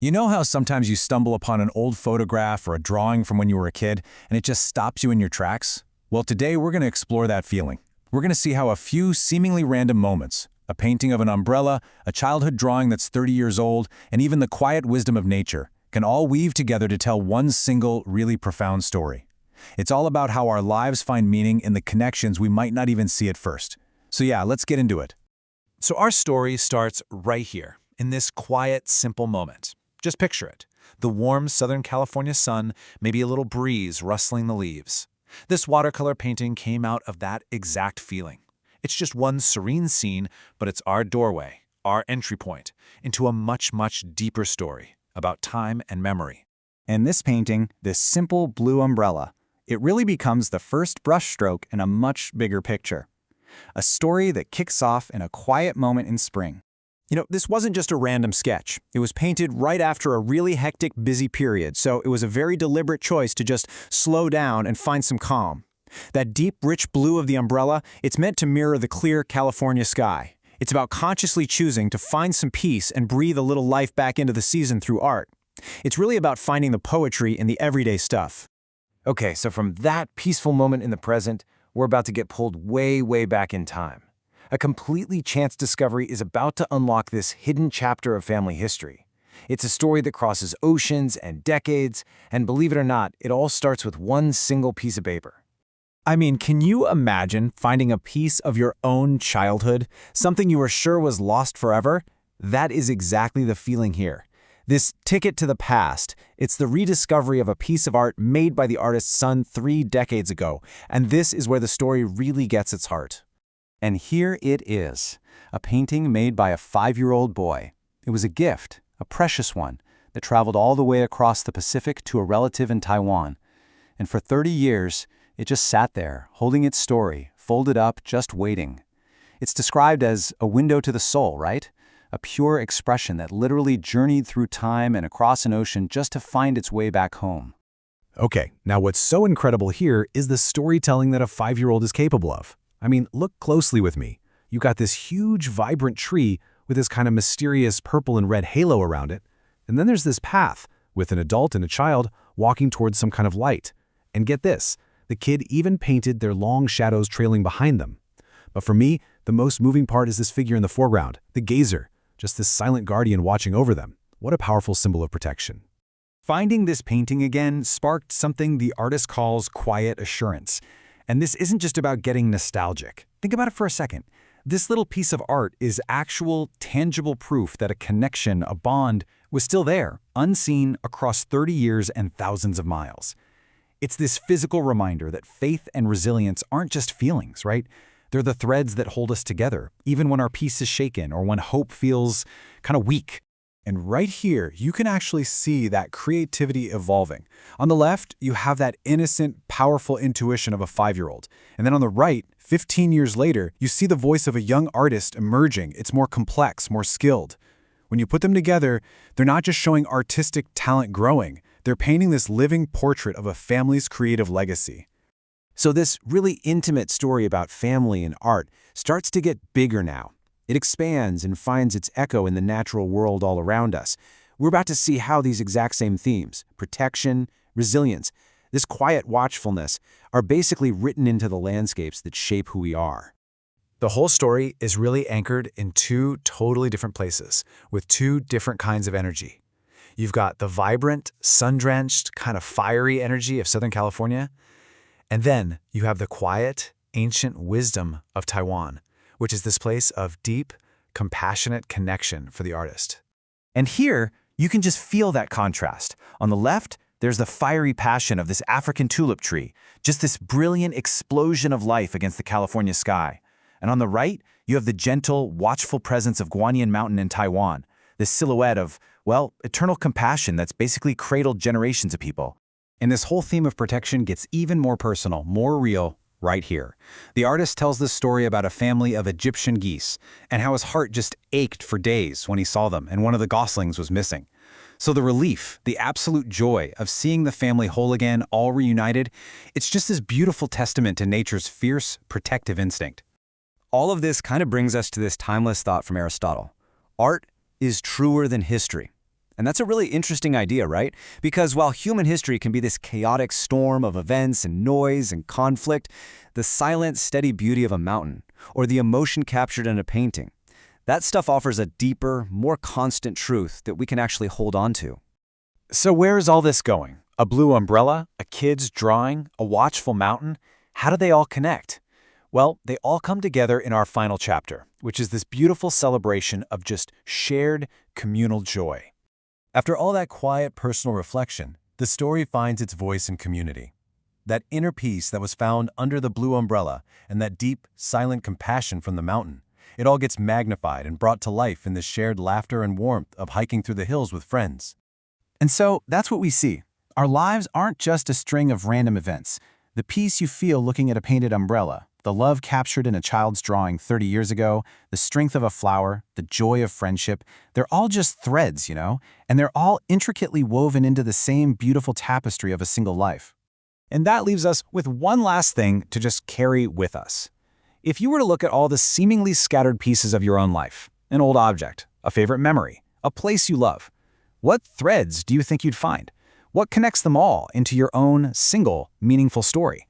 You know how sometimes you stumble upon an old photograph or a drawing from when you were a kid, and it just stops you in your tracks? Well, today we're going to explore that feeling. We're going to see how a few seemingly random moments, a painting of an umbrella, a childhood drawing that's 30 years old, and even the quiet wisdom of nature, can all weave together to tell one single, really profound story. It's all about how our lives find meaning in the connections we might not even see at first. So yeah, let's get into it. So our story starts right here, in this quiet, simple moment. Just picture it. The warm Southern California sun, maybe a little breeze rustling the leaves. This watercolor painting came out of that exact feeling. It's just one serene scene, but it's our doorway, our entry point, into a much, much deeper story about time and memory. In this painting, this simple blue umbrella, it really becomes the first brushstroke in a much bigger picture. A story that kicks off in a quiet moment in spring. This wasn't just a random sketch. It was painted right after a really hectic, busy period, so it was a very deliberate choice to just slow down and find some calm. That deep, rich blue of the umbrella, it's meant to mirror the clear California sky. It's about consciously choosing to find some peace and breathe a little life back into the season through art. It's really about finding the poetry in the everyday stuff. Okay, so from that peaceful moment in the present, we're about to get pulled way, way back in time. A completely chance discovery is about to unlock this hidden chapter of family history. It's a story that crosses oceans and decades, and believe it or not, it all starts with one single piece of paper. I mean, can you imagine finding a piece of your own childhood, something you were sure was lost forever? That is exactly the feeling here. This ticket to the past, it's the rediscovery of a piece of art made by the artist's son 3 decades ago, and this is where the story really gets its heart. And here it is, a painting made by a 5-year-old boy. It was a gift, a precious one, that traveled all the way across the Pacific to a relative in Taiwan. And for 30 years, it just sat there, holding its story, folded up, just waiting. It's described as a window to the soul, right? A pure expression that literally journeyed through time and across an ocean just to find its way back home. Okay, now what's so incredible here is the storytelling that a 5-year-old is capable of. I mean, look closely with me. You got this huge, vibrant tree with this kind of mysterious purple and red halo around it. And then there's this path with an adult and a child walking towards some kind of light. And get this, the kid even painted their long shadows trailing behind them. But for me, the most moving part is this figure in the foreground, the gazer, just this silent guardian watching over them. What a powerful symbol of protection. Finding this painting again sparked something the artist calls quiet assurance. And this isn't just about getting nostalgic. Think about it for a second. This little piece of art is actual, tangible proof that a connection, a bond, was still there, unseen across 30 years and thousands of miles. It's this physical reminder that faith and resilience aren't just feelings, right? They're the threads that hold us together, even when our peace is shaken or when hope feels kind of weak. And right here, you can actually see that creativity evolving. On the left, you have that innocent, powerful intuition of a 5-year-old. And then on the right, 15 years later, you see the voice of a young artist emerging. It's more complex, more skilled. When you put them together, they're not just showing artistic talent growing. They're painting this living portrait of a family's creative legacy. So this really intimate story about family and art starts to get bigger now. It expands and finds its echo in the natural world all around us. We're about to see how these exact same themes, protection, resilience, this quiet watchfulness, are basically written into the landscapes that shape who we are. The whole story is really anchored in 2 totally different places, with 2 different kinds of energy. You've got the vibrant, sun-drenched, kind of fiery energy of Southern California, and then you have the quiet, ancient wisdom of Taiwan, which is this place of deep, compassionate connection for the artist. And here, you can just feel that contrast. On the left, there's the fiery passion of this African tulip tree, just this brilliant explosion of life against the California sky. And on the right, you have the gentle, watchful presence of Guanyin Mountain in Taiwan, this silhouette of, well, eternal compassion that's basically cradled generations of people. And this whole theme of protection gets even more personal, more real, right here. The artist tells this story about a family of Egyptian geese and how his heart just ached for days when he saw them and one of the goslings was missing. So the relief, the absolute joy of seeing the family whole again, all reunited, it's just this beautiful testament to nature's fierce, protective instinct. All of this kind of brings us to this timeless thought from Aristotle. Art is truer than history. And that's a really interesting idea, right? Because while human history can be this chaotic storm of events and noise and conflict, the silent, steady beauty of a mountain, or the emotion captured in a painting, that stuff offers a deeper, more constant truth that we can actually hold on to. So where is all this going? A blue umbrella, a kid's drawing, a watchful mountain? How do they all connect? Well, they all come together in our final chapter, which is this beautiful celebration of just shared communal joy. After all that quiet personal reflection, the story finds its voice in community. That inner peace that was found under the blue umbrella and that deep, silent compassion from the mountain, it all gets magnified and brought to life in the shared laughter and warmth of hiking through the hills with friends. And so that's what we see. Our lives aren't just a string of random events. The peace you feel looking at a painted umbrella, the love captured in a child's drawing 30 years ago, the strength of a flower, the joy of friendship, they're all just threads, and they're all intricately woven into the same beautiful tapestry of a single life. And that leaves us with one last thing to just carry with us. If you were to look at all the seemingly scattered pieces of your own life, an old object, a favorite memory, a place you love, what threads do you think you'd find? What connects them all into your own single, meaningful story?